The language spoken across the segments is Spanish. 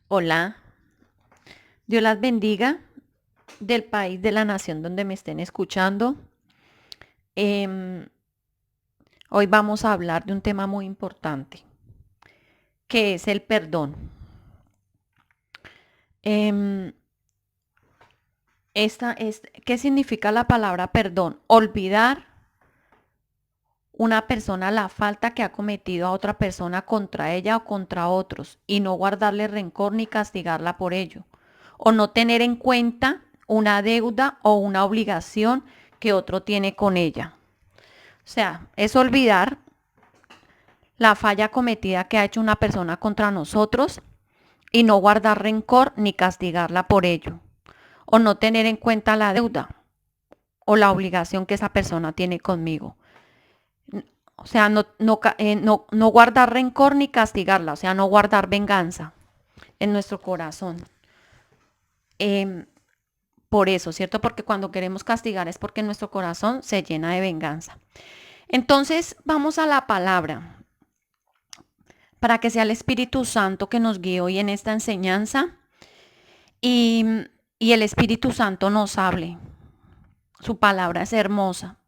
Hola, Dios las bendiga del país, de la nación donde me estén escuchando. Em, Hoy vamos a hablar de un tema muy importante, que es el perdón. Em, ¿Qué significa la palabra perdón? Olvidar una persona la falta que ha cometido a otra persona contra ella o contra otros y no guardarle rencor ni castigarla por ello. O no tener en cuenta una deuda o una obligación que otro tiene con ella. O sea, es olvidar la falla cometida que ha hecho una persona contra nosotros y no guardar rencor ni castigarla por ello. O no tener en cuenta la deuda o la obligación que esa persona tiene conmigo. O sea, no guardar rencor ni castigarla, o sea, no guardar venganza en nuestro corazón. Em, por eso, ¿cierto? Porque cuando queremos castigar es porque nuestro corazón se llena de venganza. Entonces, vamos a la palabra para que sea el Espíritu Santo que nos guíe hoy en esta enseñanza y, y el Espíritu Santo nos hable. Su palabra es hermosa.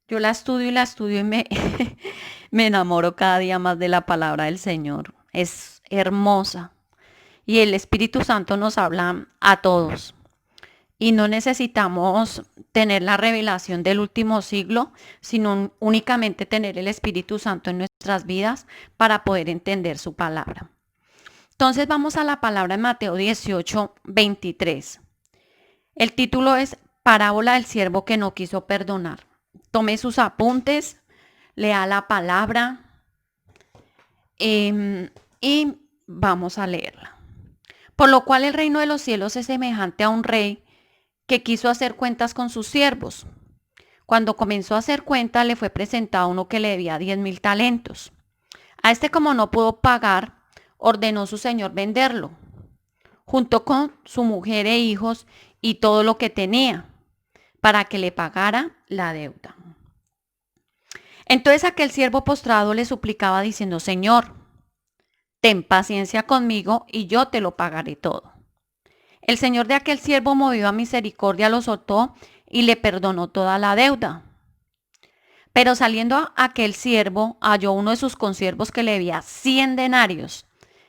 Yo la estudio y me enamoro cada día más de la palabra del Señor. Es hermosa. Y el Espíritu Santo nos habla a todos. Y no necesitamos tener la revelación del último siglo, sino únicamente tener el Espíritu Santo en nuestras vidas para poder entender su palabra. Entonces vamos a la palabra en Mateo 18:23. El título es Parábola del siervo que no quiso perdonar. Tome sus apuntes, lea la palabra y vamos a leerla. Por lo cual el reino de los cielos es semejante a un rey que quiso hacer cuentas con sus siervos. Cuando comenzó a hacer cuenta, le fue presentado uno que le debía 10,000 talentos. A este, como no pudo pagar, ordenó su señor venderlo, junto con su mujer e hijos y todo lo que tenía, para que le pagara la deuda. Entonces aquel siervo postrado le suplicaba diciendo: Señor, ten paciencia conmigo y yo te lo pagaré todo. El señor de aquel siervo, movido a misericordia, lo soltó y le perdonó toda la deuda. Pero saliendo aquel siervo, halló uno de sus consiervos que le debía 100 denarios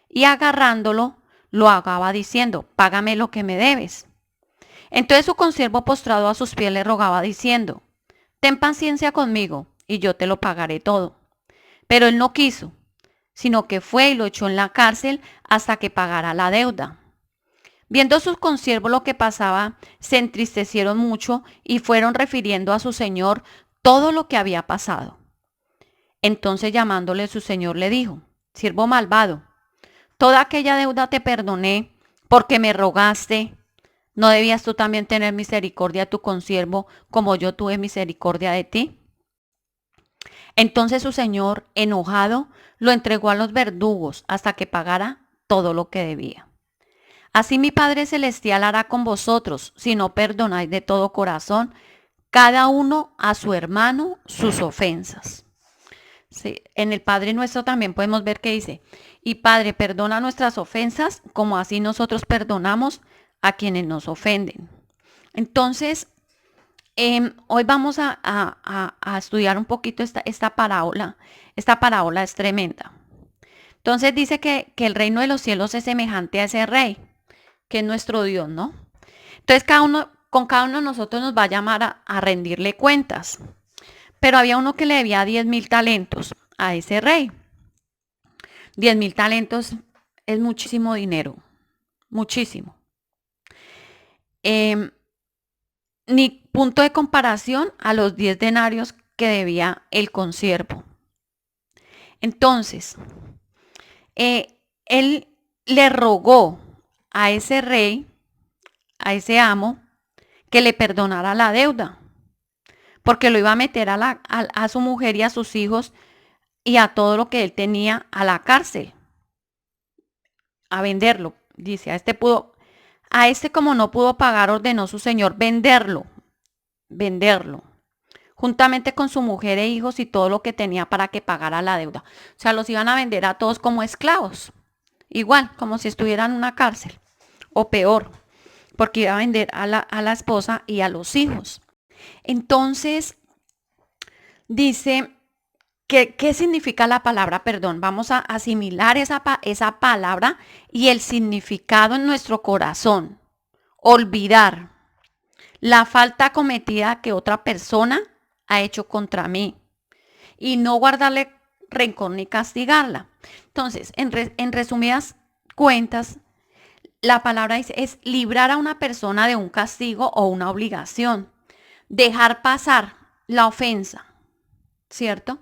y agarrándolo, lo agaba diciendo: págame lo que me debes. Entonces su consiervo, postrado a sus pies, le rogaba diciendo: ten paciencia conmigo y yo te lo pagaré todo. Pero él no quiso, sino que fue y lo echó en la cárcel hasta que pagara la deuda. Viendo sus consiervos lo que pasaba, se entristecieron mucho y fueron refiriendo a su señor todo lo que había pasado. Entonces, llamándole su señor, le dijo: siervo malvado, toda aquella deuda te perdoné porque me rogaste. ¿No debías tú también tener misericordia de tu consiervo como yo tuve misericordia de ti? Entonces su señor, enojado, lo entregó a los verdugos hasta que pagara todo lo que debía. Así mi Padre Celestial hará con vosotros si no perdonáis de todo corazón cada uno a su hermano sus ofensas. Sí, en el Padre Nuestro también podemos ver que dice: y Padre, perdona nuestras ofensas como así nosotros perdonamos a quienes nos ofenden. Entonces, hoy vamos a estudiar un poquito esta parábola. Esta parábola es tremenda. Entonces dice que el reino de los cielos es semejante a ese rey, que es nuestro Dios, ¿no? Entonces con cada uno de nosotros nos va a llamar a rendirle cuentas. Pero había uno que le debía 10,000 talentos a ese rey. 10,000 talentos es muchísimo dinero, muchísimo. Eh, Ni punto de comparación a los 10 denarios que debía el consiervo. Entonces, él le rogó a ese rey, a ese amo, que le perdonara la deuda, porque lo iba a meter a su mujer y a sus hijos y a todo lo que él tenía a la cárcel, a venderlo. Dice, a este como no pudo pagar, ordenó su señor venderlo, juntamente con su mujer e hijos y todo lo que tenía para que pagara la deuda. O sea, los iban a vender a todos como esclavos igual, como si estuviera en una cárcel, o peor, porque iba a vender a la esposa y a los hijos. Entonces, dice, ¿qué significa la palabra perdón? Vamos a asimilar esa palabra y el significado en nuestro corazón. Olvidar la falta cometida que otra persona ha hecho contra mí y no guardarle rencor ni castigarla. Entonces, en resumidas cuentas, la palabra es librar a una persona de un castigo o una obligación, dejar pasar la ofensa, ¿cierto?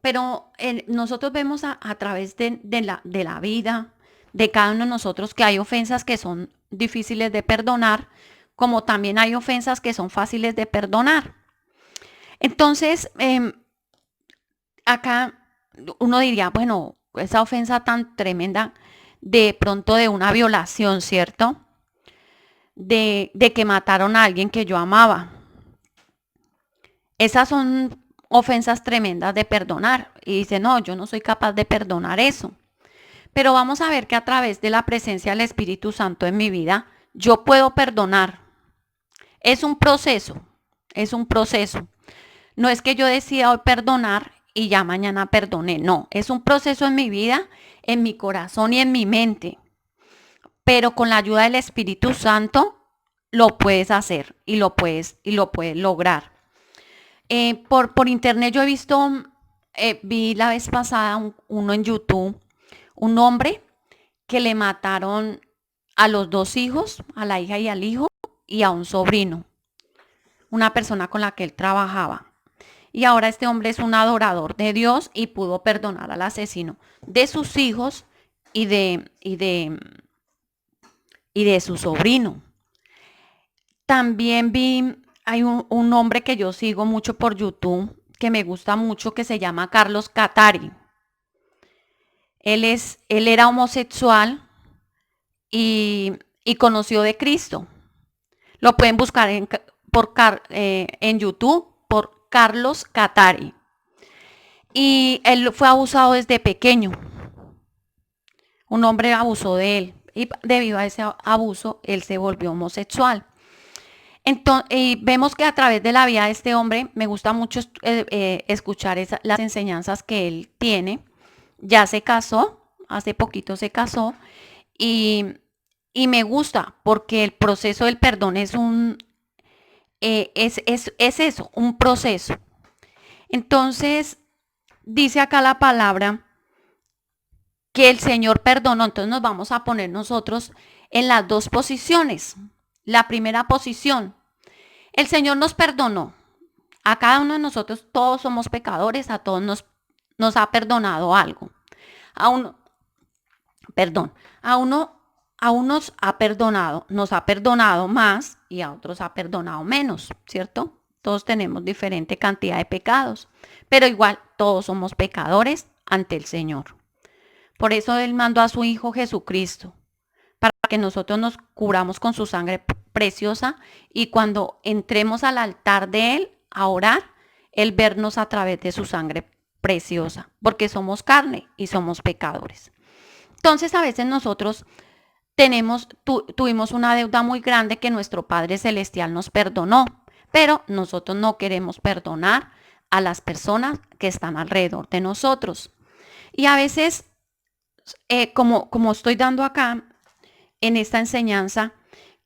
Pero nosotros vemos a través de la vida, de cada uno de nosotros, que hay ofensas que son difíciles de perdonar, como también hay ofensas que son fáciles de perdonar. Entonces, acá uno diría, bueno, esa ofensa tan tremenda de pronto de una violación, ¿cierto? De que mataron a alguien que yo amaba. Esas son ofensas tremendas de perdonar. Y dice, no, yo no soy capaz de perdonar eso. Pero vamos a ver que a través de la presencia del Espíritu Santo en mi vida, yo puedo perdonar. Es un proceso, es un proceso. No es que yo decida hoy perdonar y ya mañana perdoné. No, es un proceso en mi vida, en mi corazón y en mi mente. Pero con la ayuda del Espíritu Santo lo puedes hacer y lo puedes lograr. Por internet yo he visto, vi la vez pasada uno en YouTube, un hombre que le mataron a los dos hijos, a la hija y al hijo, y a un sobrino, una persona con la que él trabajaba. Y ahora este hombre es un adorador de Dios y pudo perdonar al asesino de sus hijos y de su sobrino. También hay un hombre que yo sigo mucho por YouTube, que me gusta mucho, que se llama Carlos Catari. Él era homosexual y conoció de Cristo. Lo pueden buscar en YouTube por Carlos Catari. Y él fue abusado desde pequeño. Un hombre abusó de él y debido a ese abuso él se volvió homosexual. Entonces, y vemos que a través de la vida de este hombre, me gusta mucho escuchar las enseñanzas que él tiene. Ya se casó, hace poquito se casó, y, y me gusta porque el proceso del perdón es es eso, un proceso. Entonces, dice acá la palabra que el Señor perdonó. Entonces nos vamos a poner nosotros en las dos posiciones. La primera posición, el Señor nos perdonó. A cada uno de nosotros, todos somos pecadores, a todos nos ha perdonado algo. A uno, perdón, a unos nos ha perdonado más y a otros ha perdonado menos, ¿cierto? Todos tenemos diferente cantidad de pecados, pero igual todos somos pecadores ante el Señor. Por eso Él mandó a su Hijo Jesucristo, para que nosotros nos cubramos con su sangre preciosa y cuando entremos al altar de Él a orar, Él vernos a través de su sangre preciosa, porque somos carne y somos pecadores. Entonces a veces nosotros tuvimos una deuda muy grande que nuestro Padre Celestial nos perdonó, pero nosotros no queremos perdonar a las personas que están alrededor de nosotros. Y a veces, como estoy dando acá en esta enseñanza,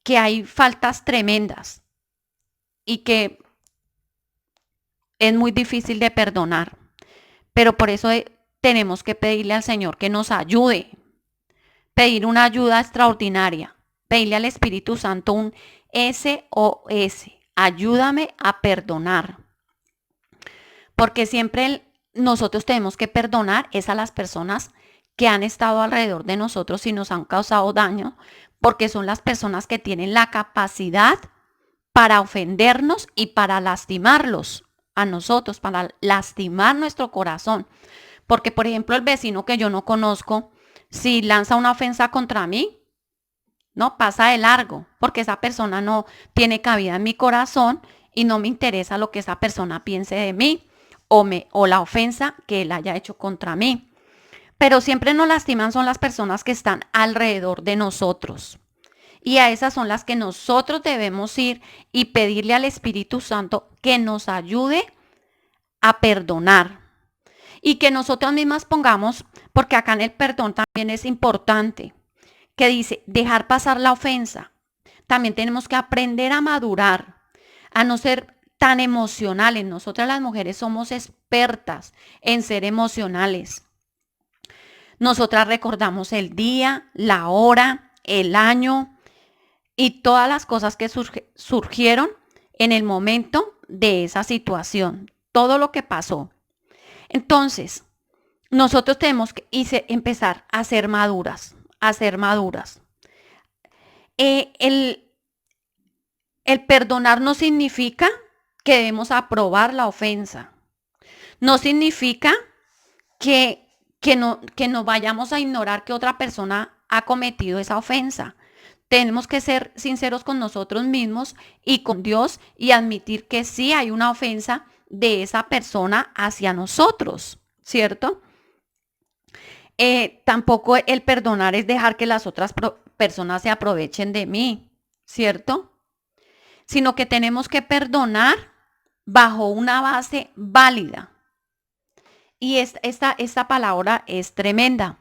que hay faltas tremendas y que es muy difícil de perdonar. Pero por eso tenemos que pedirle al Señor que nos ayude, pedir una ayuda extraordinaria, pedirle al Espíritu Santo un SOS, ayúdame a perdonar. Porque siempre nosotros tenemos que perdonar es a las personas que han estado alrededor de nosotros y nos han causado daño, porque son las personas que tienen la capacidad para ofendernos y para lastimarlos a nosotros, para lastimar nuestro corazón. Porque, por ejemplo, el vecino que yo no conozco, si lanza una ofensa contra mí, no pasa de largo, porque esa persona no tiene cabida en mi corazón y no me interesa lo que esa persona piense de mí o la ofensa que él haya hecho contra mí. Pero siempre nos lastiman son las personas que están alrededor de nosotros. Y a esas son las que nosotros debemos ir y pedirle al Espíritu Santo que nos ayude a perdonar. Y que nosotras mismas pongamos, porque acá en el perdón también es importante, que dice dejar pasar la ofensa. También tenemos que aprender a madurar, a no ser tan emocionales. Nosotras las mujeres somos expertas en ser emocionales. Nosotras recordamos el día, la hora, el año y todas las cosas que surgieron en el momento de esa situación, todo lo que pasó. Entonces, nosotros tenemos que empezar a ser maduras, a ser maduras. El perdonar no significa que debemos aprobar la ofensa. No significa que no vayamos a ignorar que otra persona ha cometido esa ofensa. Tenemos que ser sinceros con nosotros mismos y con Dios y admitir que sí hay una ofensa de esa persona hacia nosotros, ¿cierto? Tampoco el perdonar es dejar que las otras personas se aprovechen de mí, ¿cierto? Sino que tenemos que perdonar bajo una base válida. Y esta palabra es tremenda.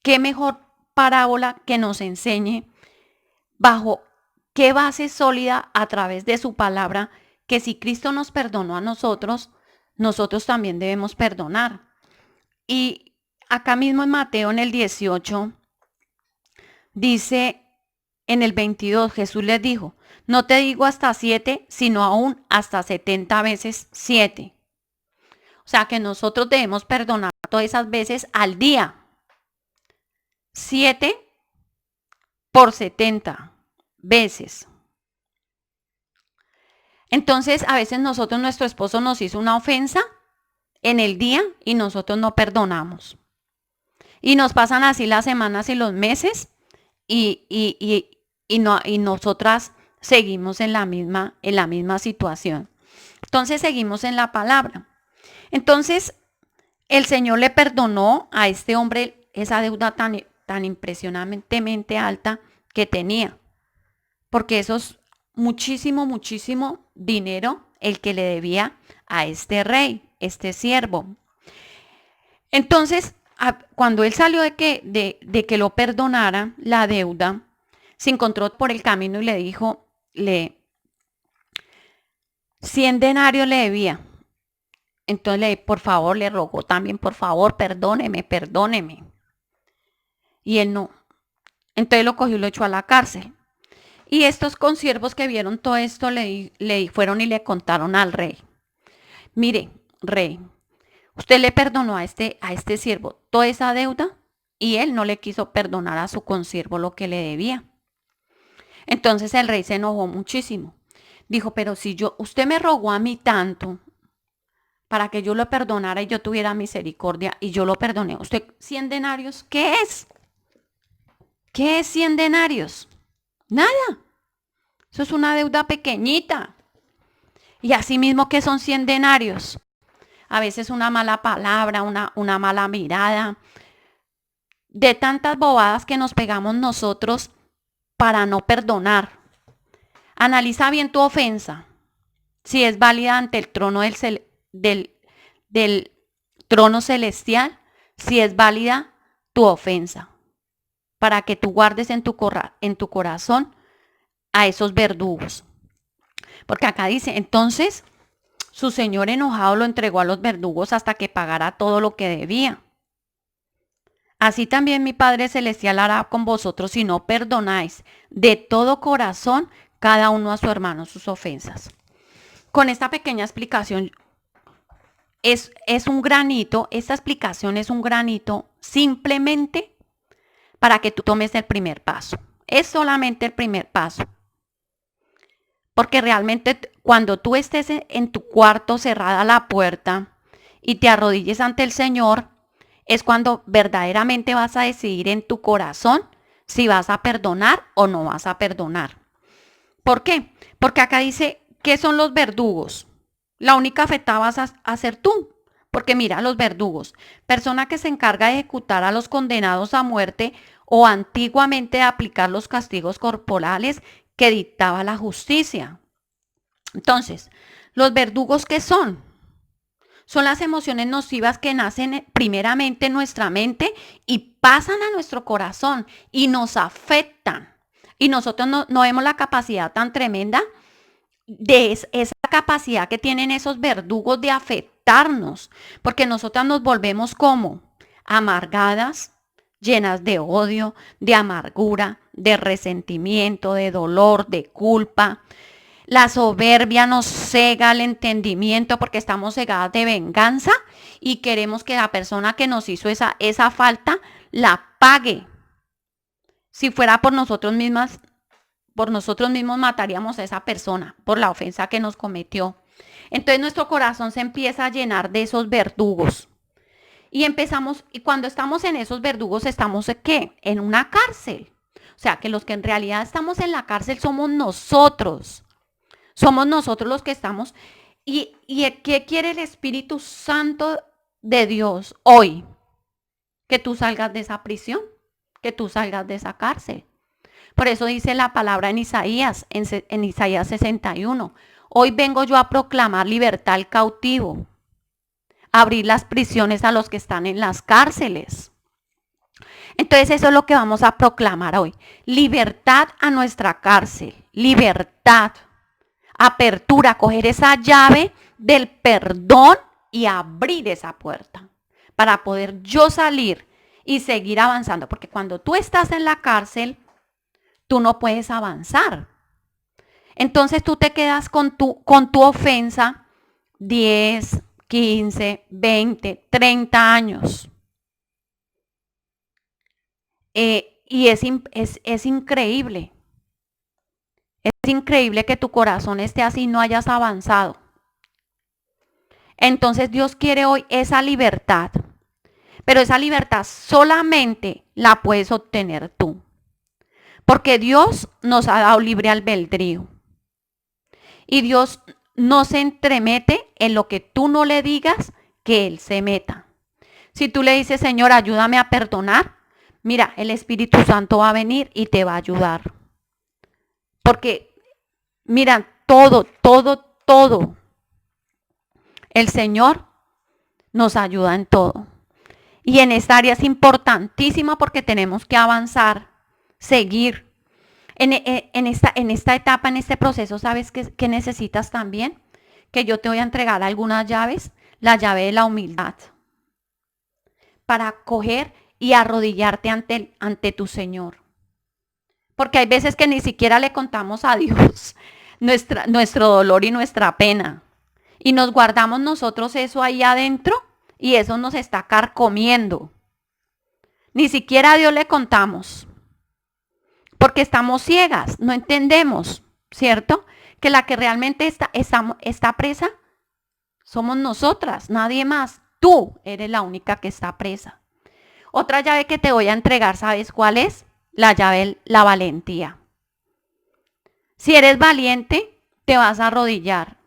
¿Qué mejor parábola que nos enseñe bajo qué base sólida a través de su palabra que si Cristo nos perdonó a nosotros, nosotros también debemos perdonar? Y acá mismo en Mateo en el 18 dice en el 22, Jesús les dijo, no te digo hasta 7, sino aún hasta 70 veces 7. O sea que nosotros debemos perdonar todas esas veces al día. 7 por 70 veces. Entonces, a veces nuestro esposo nos hizo una ofensa en el día y nosotros no perdonamos. Y nos pasan así las semanas y los meses y nosotras seguimos en la misma situación. Entonces, seguimos en la palabra. Entonces, el Señor le perdonó a este hombre esa deuda tan impresionantemente alta que tenía. Porque eso es muchísimo, muchísimo dinero el que le debía a este rey, este siervo. Entonces, cuando él salió de que lo perdonara la deuda, se encontró por el camino y le dijo, 100 denarios le debía. Entonces, por favor, le rogó también, por favor, perdóneme. Y él no. Entonces lo cogió y lo echó a la cárcel. Y estos consiervos que vieron todo esto le fueron y le contaron al rey. Mire, rey, usted le perdonó a este siervo toda esa deuda y él no le quiso perdonar a su consiervo lo que le debía. Entonces el rey se enojó muchísimo. Dijo, pero si usted me rogó a mí tanto para que yo lo perdonara y yo tuviera misericordia y yo lo perdoné. ¿Usted 100 denarios? ¿Qué es? ¿Qué es 100 denarios? Nada. Eso es una deuda pequeñita. Y así mismo que son 100 denarios. A veces una mala palabra, una mala mirada. De tantas bobadas que nos pegamos nosotros para no perdonar. Analiza bien tu ofensa. Si es válida ante el trono del trono celestial, si es válida tu ofensa, para que tú guardes en tu corazón a esos verdugos. Porque acá dice, entonces su señor enojado lo entregó a los verdugos hasta que pagara todo lo que debía. Así también mi Padre Celestial hará con vosotros si no perdonáis de todo corazón cada uno a su hermano sus ofensas. Con esta pequeña explicación es un granito, esta explicación es un granito simplemente para que tú tomes el primer paso. Es solamente el primer paso. Porque realmente cuando tú estés en tu cuarto cerrada la puerta y te arrodilles ante el Señor, es cuando verdaderamente vas a decidir en tu corazón si vas a perdonar o no vas a perdonar. ¿Por qué? Porque acá dice, ¿qué son los verdugos? La única afectada vas a ser tú, Porque mira, los verdugos, persona que se encarga de ejecutar a los condenados a muerte o antiguamente de aplicar los castigos corporales que dictaba la justicia. Entonces, ¿los verdugos qué son? Son las emociones nocivas que nacen primeramente en nuestra mente y pasan a nuestro corazón y nos afectan. Y nosotros no vemos la capacidad tan tremenda de esa capacidad que tienen esos verdugos de afectarnos, porque nosotras nos volvemos como amargadas, llenas de odio, de amargura, de resentimiento, de dolor, de culpa. La soberbia nos cega el entendimiento porque estamos cegadas de venganza y queremos que la persona que nos hizo esa falta la pague. Si fuera por nosotros mismos mataríamos a esa persona por la ofensa que nos cometió. Entonces nuestro corazón se empieza a llenar de esos verdugos. Y cuando estamos en esos verdugos, estamos ¿qué? En una cárcel. O sea, que los que en realidad estamos en la cárcel somos nosotros. Somos nosotros los que estamos. ¿Y qué quiere el Espíritu Santo de Dios hoy? Que tú salgas de esa prisión, que tú salgas de esa cárcel. Por eso dice la palabra en Isaías 61. Hoy vengo yo a proclamar libertad al cautivo, abrir las prisiones a los que están en las cárceles. Entonces eso es lo que vamos a proclamar hoy. Libertad a nuestra cárcel, libertad, apertura, coger esa llave del perdón y abrir esa puerta para poder yo salir y seguir avanzando. Porque cuando tú estás en la cárcel, tú no puedes avanzar. Entonces tú te quedas con tu ofensa 10, 15, 20, 30 años. Y es increíble. Es increíble que tu corazón esté así y no hayas avanzado. Entonces Dios quiere hoy esa libertad. Pero esa libertad solamente la puedes obtener tú. Porque Dios nos ha dado libre albedrío. Y Dios no se entremete en lo que tú no le digas que Él se meta. Si tú le dices, Señor, ayúdame a perdonar, mira, el Espíritu Santo va a venir y te va a ayudar. Porque, mira, todo, el Señor nos ayuda en todo. Y en esta área es importantísima porque tenemos que avanzar, seguir. En esta etapa, en este proceso, ¿sabes qué necesitas también? Que yo te voy a entregar algunas llaves, la llave de la humildad, para coger y arrodillarte ante tu Señor. Porque hay veces que ni siquiera le contamos a Dios nuestro dolor y nuestra pena. Y nos guardamos nosotros eso ahí adentro y eso nos está carcomiendo. Ni siquiera a Dios le contamos. Porque estamos ciegas, no entendemos, ¿cierto? Que la que realmente está presa somos nosotras, nadie más. Tú eres la única que está presa. Otra llave que te voy a entregar, ¿sabes cuál es? La llave, la valentía. Si eres valiente, te vas a arrodillar,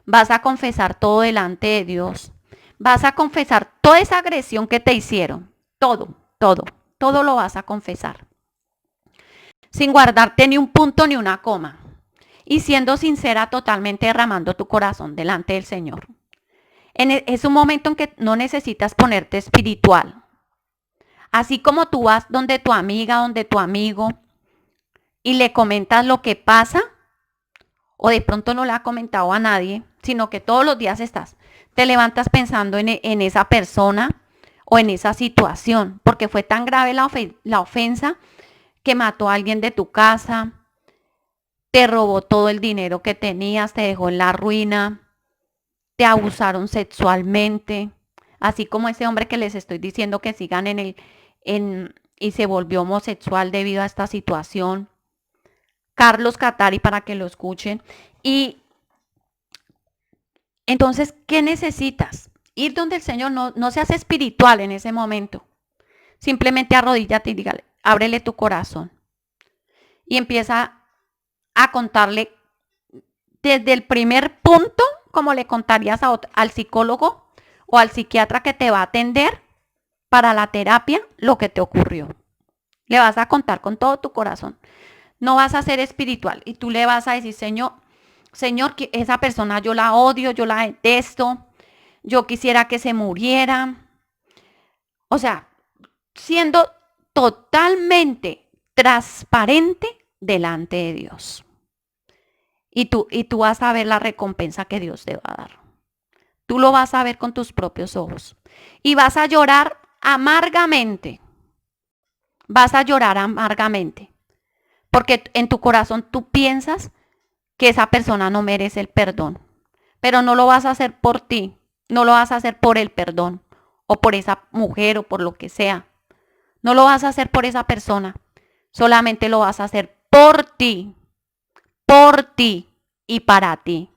vas a confesar todo delante de Dios, vas a confesar toda esa agresión que te hicieron, todo lo vas a confesar. Sin guardarte ni un punto ni una coma. Y siendo sincera, totalmente derramando tu corazón delante del Señor. Es un momento en que no necesitas ponerte espiritual. Así como tú vas donde tu amiga, donde tu amigo, y le comentas lo que pasa, o de pronto no le ha comentado a nadie, sino que todos los días te levantas pensando en esa persona o en esa situación, porque fue tan grave la ofensa que mató a alguien de tu casa, te robó todo el dinero que tenías, te dejó en la ruina, te abusaron sexualmente, así como ese hombre que les estoy diciendo que sigan y se volvió homosexual debido a esta situación. Carlos Catari, para que lo escuchen. Y entonces, ¿qué necesitas? Ir donde el Señor, no seas espiritual en ese momento. Simplemente arrodíllate y dígale, ábrele tu corazón. Y empieza a contarle desde el primer punto, como le contarías al psicólogo o al psiquiatra que te va a atender para la terapia lo que te ocurrió. Le vas a contar con todo tu corazón. No vas a ser espiritual y tú le vas a decir, Señor, que esa persona yo la odio, yo la detesto, yo quisiera que se muriera. O sea, siendo totalmente transparente delante de Dios. Y tú vas a ver la recompensa que Dios te va a dar. Tú lo vas a ver con tus propios ojos. Y vas a llorar amargamente. Vas a llorar amargamente. Porque en tu corazón tú piensas que esa persona no merece el perdón. Pero no lo vas a hacer por ti. No lo vas a hacer por el perdón. O por esa mujer o por lo que sea. No lo vas a hacer por esa persona. Solamente lo vas a hacer por ti y para ti.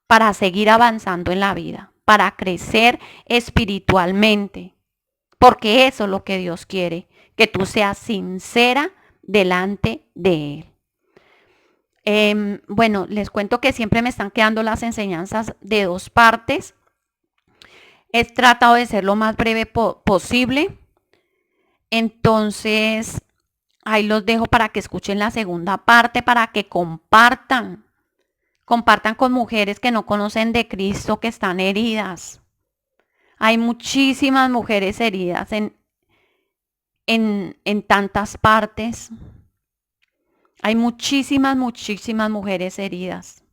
Para seguir avanzando en la vida. Para crecer espiritualmente. Porque eso es lo que Dios quiere. Que tú seas sincera delante de Él. Bueno, les cuento que siempre me están quedando las enseñanzas de dos partes. He tratado de ser lo más breve posible. Entonces, ahí los dejo para que escuchen la segunda parte, para que compartan. Compartan con mujeres que no conocen de Cristo, que están heridas. Hay muchísimas mujeres heridas en tantas partes. Hay muchísimas mujeres heridas.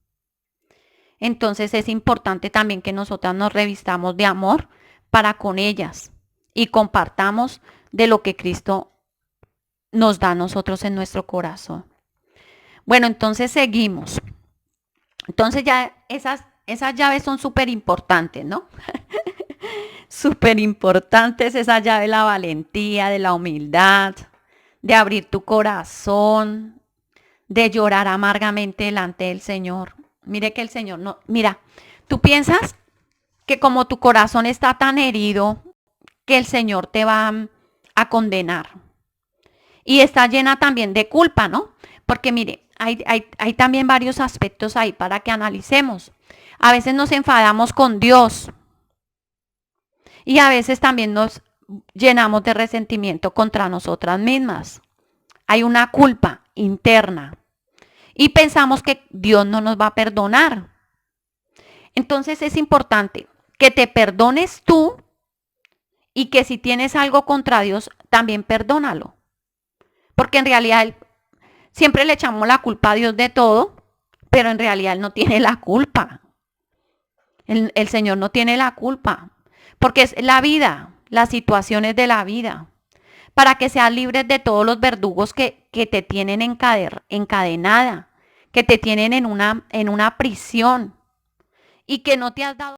Entonces es importante también que nosotras nos revistamos de amor para con ellas y compartamos de lo que Cristo nos da a nosotros en nuestro corazón. Bueno, entonces seguimos. Entonces ya esas llaves son súper importantes, ¿no? Súper importantes esa llave de la valentía, de la humildad, de abrir tu corazón, de llorar amargamente delante del Señor. Mire que el Señor no, mira, tú piensas que como tu corazón está tan herido, que el Señor te va a condenar. Y está llena también de culpa, ¿no? Porque mire, hay también varios aspectos ahí para que analicemos. A veces nos enfadamos con Dios. Y a veces también nos llenamos de resentimiento contra nosotras mismas. Hay una culpa interna. Y pensamos que Dios no nos va a perdonar. Entonces es importante que te perdones tú y que si tienes algo contra Dios, también perdónalo. Porque en realidad siempre le echamos la culpa a Dios de todo, pero en realidad Él no tiene la culpa. El Señor no tiene la culpa. Porque es la vida, las situaciones de la vida. Para que seas libre de todos los verdugos que te tienen encadenada, que te tienen en una prisión y que no te has dado